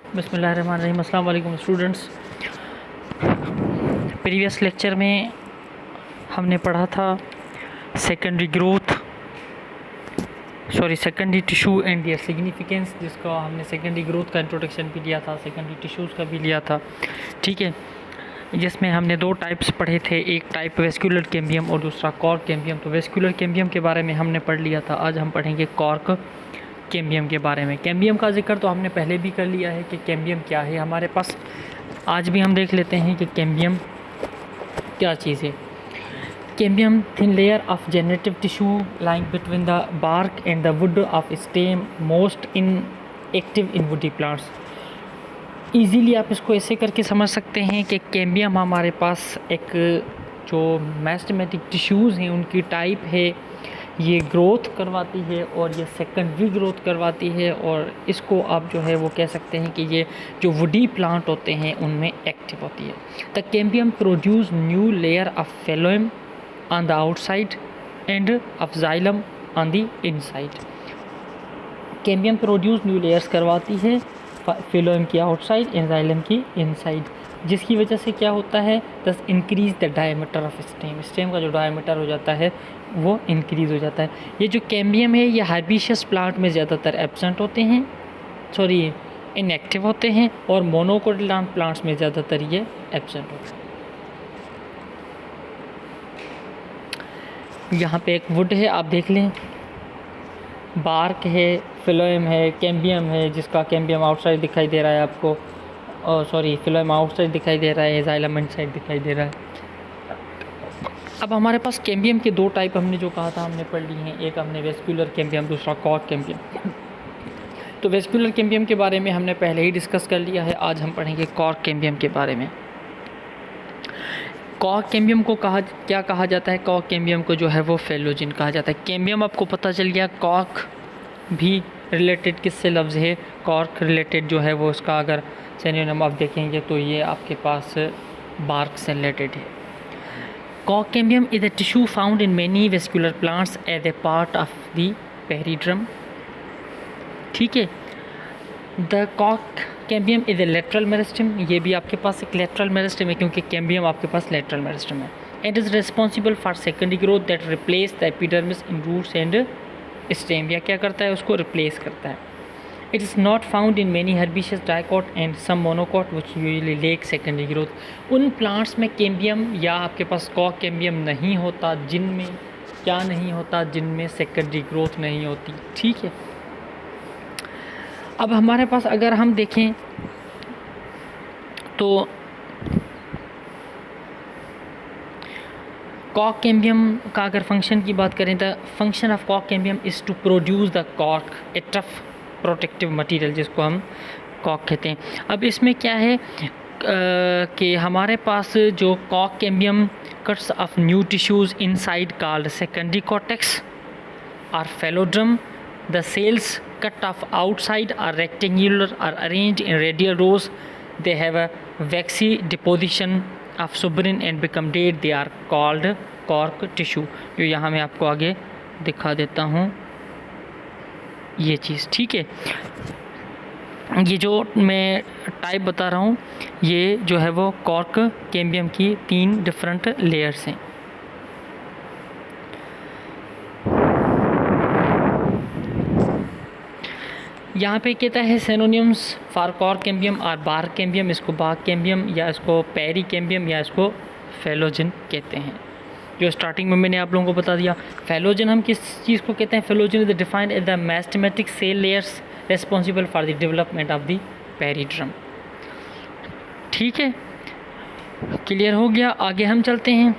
बिस्मिल्लाहिर्रहमानिर्रहीम। अस्सलाम वालेकुम स्टूडेंट्स। प्रीवियस लेक्चर में हमने पढ़ा था secondary tissue and their significance, जिसका हमने सेकेंडरी ग्रोथ का इंट्रोडक्शन भी लिया था, सेकेंडरी टिश्यूज़ का भी लिया था। ठीक है, जिसमें हमने दो टाइप्स पढ़े थे, एक टाइप वेस्कुलर कैम्बियम और दूसरा कॉर्क कैम्बियम। तो वेस्कुलर कैम्बियम के बारे में हमने पढ़ लिया था। आज हम पढ़ेंगे कॉर्क कैम्बियम के बारे में। कैम्बियम का जिक्र तो हमने पहले भी कर लिया है कि कैम्बियम क्या है हमारे पास। आज भी हम देख लेते हैं कि कैम्बियम क्या चीज़ है। Cambium thin layer of generative tissue lying between the bark and the wood of stem, most in active in woody plants. Easily आप इसको ऐसे करके समझ सकते हैं कि कैम्बियम हमारे पास एक जो मेरिस्टेमेटिक टिश्यूज़ हैं उनकी टाइप है, ये ग्रोथ करवाती है और ये सेकेंडरी ग्रोथ करवाती है, और इसको आप जो है वो कह सकते हैं कि ये जो वुडी प्लांट होते हैं उनमें एक्टिव होती है। The cambium produce new layer of phloem on the outside and of xylem on the inside. Cambium produce new layers करवाती है फेलोएम की आउटसाइड, एंजाइलम की इनसाइड, जिसकी वजह से क्या होता है, दस increase the diameter of stem. Stem का जो डायमीटर हो जाता है वो इंक्रीज़ हो जाता है। ये जो कैम्बियम है ये हर्बिशियस प्लांट में ज़्यादातर एब्सेंट होते हैं, इनएक्टिव होते हैं, और मोनोकोटिलडॉन प्लांट्स में ज़्यादातर ये एब्सेंट होते हैं। यहाँ पे एक वुड है, आप देख लें, बार्क है, फिलोएम है, कैम्बियम है, जिसका कैम्बियम आउटसाइड दिखाई दे रहा है आपको, फिलोएम आउटसाइड दिखाई दे रहा है, जाइलम इनसाइड दिखाई दे रहा है। अब हमारे पास कैम्बियम के दो टाइप हमने जो कहा था हमने पढ़ ली हैं, एक हमने वेस्कुलर कैम्बियम, दूसरा कॉर्क कैम्बियम। तो वेस्कुलर कैम्बियम के बारे में हमने पहले ही डिस्कस कर लिया है। आज हम पढ़ेंगे कॉर्क कैम्बियम के बारे में। कॉर्क कैम्बियम को क्या कहा जाता है? कॉर्क कैम्बियम को जो है वो फेलोजिन कहा जाता है। कैम्बियम आपको पता चल गया। कॉर्क भी रिलेटेड किससे लफ्ज़ है? कॉर्क रिलेटेड जो है वो उसका अगर सिनोनिम आप देखेंगे तो ये आपके पास बार्क से रिलेटेड है। Cork cambium is a tissue found in many vascular plants as a part of the perioderm. ठीक है, the cork cambium is a lateral meristem. ये भी आपके पास एक लेटरल मेरिस्टम है क्योंकि कैम्बियम आपके पास लेटरल मेरिस्टम है। And is responsible for secondary growth that replace the epidermis in roots and stem. या क्या करता है, उसको रिप्लेस करता है। It is not found in many herbaceous dicot and some monocot which usually lack secondary growth. उन plants में cambium या आपके पास कॉर्क कैम्बियम नहीं होता जिनमें क्या नहीं होता, जिनमें सेकेंडरी ग्रोथ नहीं होती। ठीक है, अब हमारे पास अगर हम देखें तो कॉर्क कैम्बियम का अगर फंक्शन की बात करें, the function of cork cambium is to produce the cork, a tough protective material, जिसको हम कॉर्क कहते हैं। अब इसमें क्या है कि हमारे पास जो cork cambium cuts of new tissues inside called secondary cortex और phelloderm. The cells cut of outside are rectangular are arranged in radial rows. They have a waxy deposition of suberin and become dead. They are called cork tissue. जो यहाँ मैं आपको आगे दिखा देता हूँ ये चीज़। ठीक है, ये जो मैं टाइप बता रहा हूँ ये जो है वो कॉर्क कैम्बियम की 3 डिफरेंट लेयर्स हैं। यहाँ पे कहता है सिनोनिम्स फॉर कॉर्क कैम्बियम और बार्क कैम्बियम। इसको बार्क कैम्बियम या इसको पेरी कैम्बियम या इसको फेलोजिन कहते हैं। जो स्टार्टिंग में मैंने आप लोगों को बता दिया, फेलोजिन हम किस चीज़ को कहते हैं? Phellogen is defined as the meristematic cell layers responsible for the development of the periderm. ठीक है, क्लियर हो गया। आगे हम चलते हैं।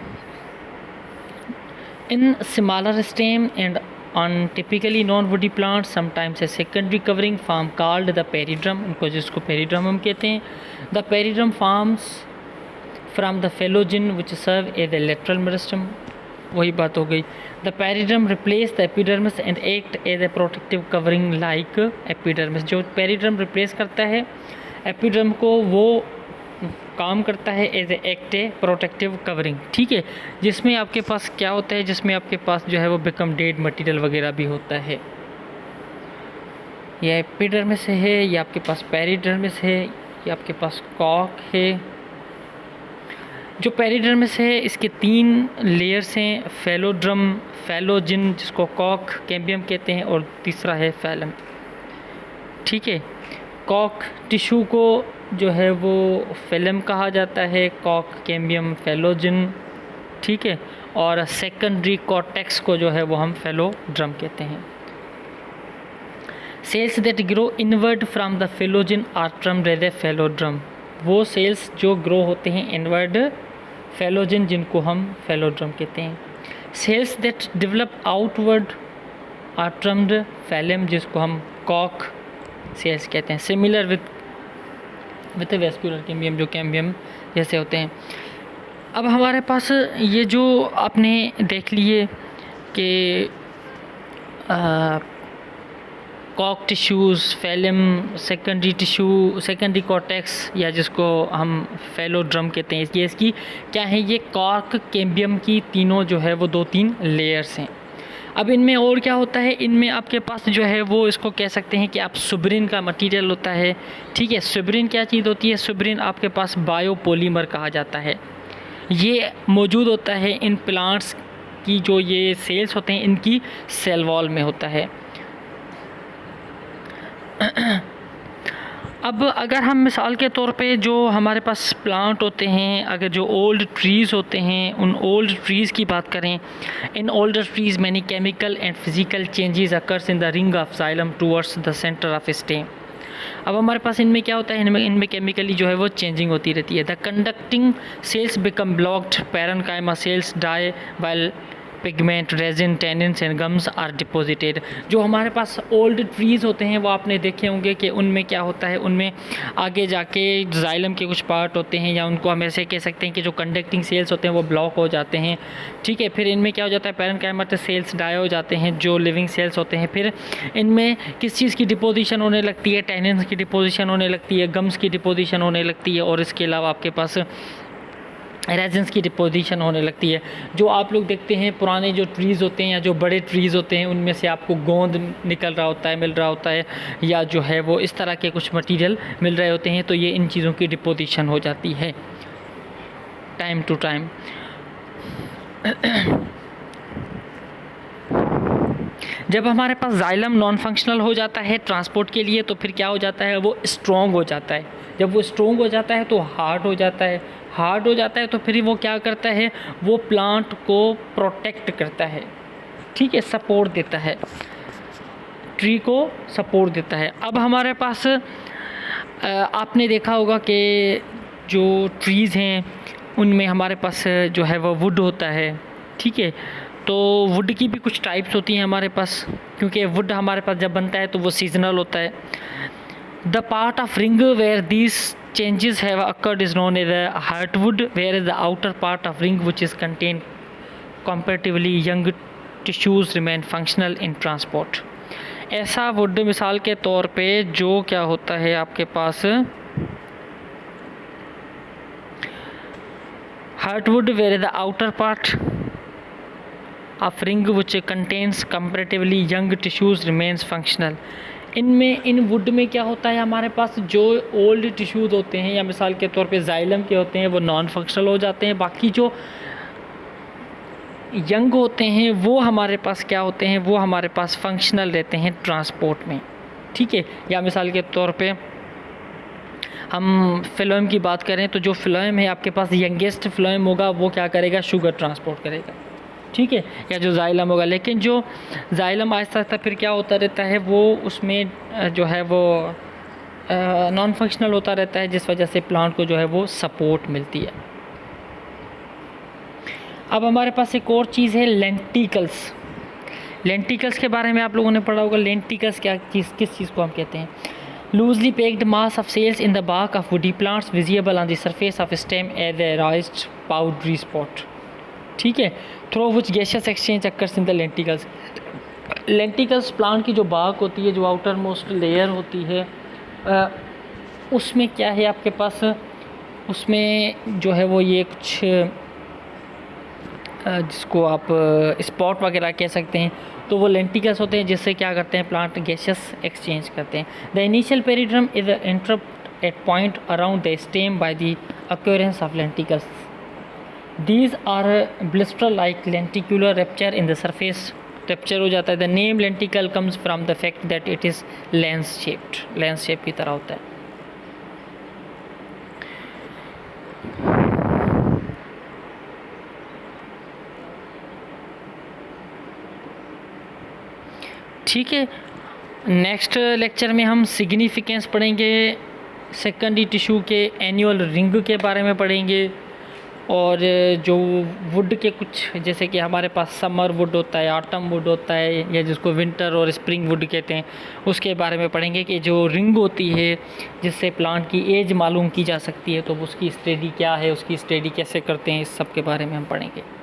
In smaller stem and on typically non woody plant sometimes a secondary covering form called the periderm. इनको जिसको पेरिड्रम हम कहते हैं। The periderm forms from the phellogen which serve as a lateral meristem. वही बात हो गई। The periderm replace the epidermis and act as a protective covering like epidermis. जो पेरिड्रम रिप्लेस करता है एपिडर्म को, वो काम करता है as a act a protective covering. ठीक है, जिसमें आपके पास क्या होता है, जिसमें आपके पास जो है वो बिकम डेड मटेरियल वगैरह भी होता है। ये एपिडर्मिस है, ये आपके पास पेरिडर्मिस है, ये आपके पास कॉक है। जो पेरिडर्मिस है इसके 3 लेयर्स हैं, फेलोड्रम, फेलोजिन जिसको कॉक कैम्बियम कहते हैं, और तीसरा है फैलम। ठीक है, कॉक टिश्यू को जो है वो फेलम कहा जाता है, कॉक कैम्बियम फेलोजिन। ठीक है, और सेकेंडरी कॉर्टेक्स को जो है वो हम फेलोड्रम कहते हैं। Cells that grow inward from the phellogen are termed as a phelloderm. वो सेल्स जो ग्रो होते हैं इनवर्ड फेलोजिन, जिनको हम फेलोड्रम कहते हैं। Cells that develop outward are termed phellem, जिसको हम कॉक सेल्स कहते हैं। सिमिलर विथ वेस्कुलर कैम्बियम, जो कैम्बियम जैसे होते हैं। अब हमारे पास ये जो आपने देख लिए कि कॉक tissues, phellem, secondary tissue, secondary cortex, या जिसको हम फेलोड्रम कहते हैं, ये इसकी क्या है, ये कॉक कैम्बियम की तीनों जो है वो 2-3 लेयर्स हैं। अब इनमें और क्या होता है, इनमें आपके पास जो है वो इसको कह सकते हैं कि आप सुब्रिन का मटेरियल होता है। ठीक है, सुब्रिन क्या चीज़ होती है, सुब्रिन आपके पास बायोपॉलीमर कहा जाता है। ये मौजूद होता है इन प्लांट्स की जो ये सेल्स होते हैं इनकी सेल वॉल में होता है। अब अगर हम मिसाल के तौर पे जो हमारे पास प्लांट होते हैं, अगर जो ओल्ड ट्रीज़ होते हैं, उन ओल्ड ट्रीज़ की बात करें, in older trees many chemical and physical changes occurs in the ring of xylem towards the centre of stem. अब हमारे पास इनमें क्या होता है, इनमें केमिकली जो है वो चेंजिंग होती रहती है। The conducting cells become blocked, parenchyma cells die while pigment, resin, tannins and gums are deposited. जो हमारे पास ओल्ड ट्रीज़ होते हैं वो आपने देखे होंगे कि उनमें क्या होता है, उनमें आगे जाके जाइलम के कुछ पार्ट होते हैं, या उनको हम ऐसे कह सकते हैं कि जो कंडक्टिंग सेल्स होते हैं वो ब्लॉक हो जाते हैं। ठीक है, फिर इनमें क्या हो जाता है, पैरेन्काइमा सेल्स डाई हो जाते हैं, जो लिविंग सेल्स होते हैं। फिर इनमें किस चीज़ की डिपोजिशन होने लगती है, टेनिन्स की डिपोजिशन होने लगती है, गम्स की डिपोजिशन होने लगती है, और इसके अलावा आपके पास रेजिन्स की डिपोजिशन होने लगती है। जो आप लोग देखते हैं पुराने जो ट्रीज़ होते हैं या जो बड़े ट्रीज़ होते हैं, उनमें से आपको गोंद निकल रहा होता है, मिल रहा होता है, या जो है वो इस तरह के कुछ मटेरियल मिल रहे होते हैं, तो ये इन चीज़ों की डिपोजिशन हो जाती है टाइम टू टाइम। जब हमारे पास जाइलम नॉन फंक्शनल हो जाता है ट्रांसपोर्ट के लिए, तो फिर क्या हो जाता है, वो स्ट्रॉन्ग हो जाता है। जब वो स्ट्रॉन्ग हो जाता है तो हार्ड हो जाता है, हार्ड हो जाता है तो फिर वो क्या करता है, वो प्लांट को प्रोटेक्ट करता है। ठीक है, सपोर्ट देता है, ट्री को सपोर्ट देता है। अब हमारे पास आपने देखा होगा कि जो ट्रीज़ हैं उनमें हमारे पास जो है वो वुड होता है। ठीक है, तो वुड की भी कुछ टाइप्स होती हैं हमारे पास, क्योंकि वुड हमारे पास जब बनता है तो वो सीजनल होता है। The part of ring where these changes have occurred is known as a heartwood, whereas the outer part of ring which is contain comparatively young tissues remain functional in transport। ऐसा would मिसाल के तौर पे जो क्या होता है आपके पास heartwood, whereas the outer part of ring which contains comparatively young tissues remains functional। इनमें इन वुड में क्या होता है, हमारे पास जो ओल्ड टिश्यूज़ होते हैं या मिसाल के तौर पे जाइलम के होते हैं वो नॉन फंक्शनल हो जाते हैं, बाकी जो यंग होते हैं वो हमारे पास क्या होते हैं, वो हमारे पास फंक्शनल रहते हैं ट्रांसपोर्ट में। ठीक है, या मिसाल के तौर पे हम फ्लोएम की बात करें तो जो फ्लोएम है आपके पास यंगेस्ट फ्लोएम होगा वो क्या करेगा, शुगर ट्रांसपोर्ट करेगा। ठीक है, या जो जाइलम होगा, लेकिन जो जाइलम आहिस्ता आहिस्ता फिर क्या होता रहता है, वो उसमें जो है वो नॉन फंक्शनल होता रहता है, जिस वजह से प्लांट को जो है वो सपोर्ट मिलती है। अब हमारे पास एक और चीज़ है लेंटिकल्स। लेंटिकल्स के बारे में आप लोगों ने पढ़ा होगा। लेंटिकल्स किस चीज़ को हम कहते हैं, loosely packed mass of cells in the bark of woody plants visible on the surface of stem as a raised powdery spot. ठीक है, through which gaseous exchange occurs in the lenticels. Lenticels plant की जो bark होती है, जो outer most layer होती है, उसमें क्या है आपके पास, उसमें जो है वो ये कुछ जिसको आप स्पॉट वगैरह कह सकते हैं, तो वो लेंटिकल्स होते हैं जिससे क्या करते हैं प्लांट गैसेस एक्सचेंज करते हैं। The initial periderm is interrupt at point around the stem by the occurrence of lenticels. These are blister like lenticular rupture in the surface, rupture हो जाता है। The name lenticel comes from the fact that it is lens shaped, lens shape की तरह होता है। ठीक है, next lecture में हम सिग्निफिकेंस पढ़ेंगे, सेकेंडरी टिश्यू के एनुअल रिंग के बारे में पढ़ेंगे, और जो वुड के कुछ जैसे कि हमारे पास समर वुड होता है, ऑटम वुड होता है, या जिसको विंटर और स्प्रिंग वुड कहते हैं, उसके बारे में पढ़ेंगे कि जो रिंग होती है जिससे प्लांट की एज मालूम की जा सकती है, तो उसकी स्टडी क्या है, उसकी स्टडी कैसे करते हैं, इस सब के बारे में हम पढ़ेंगे।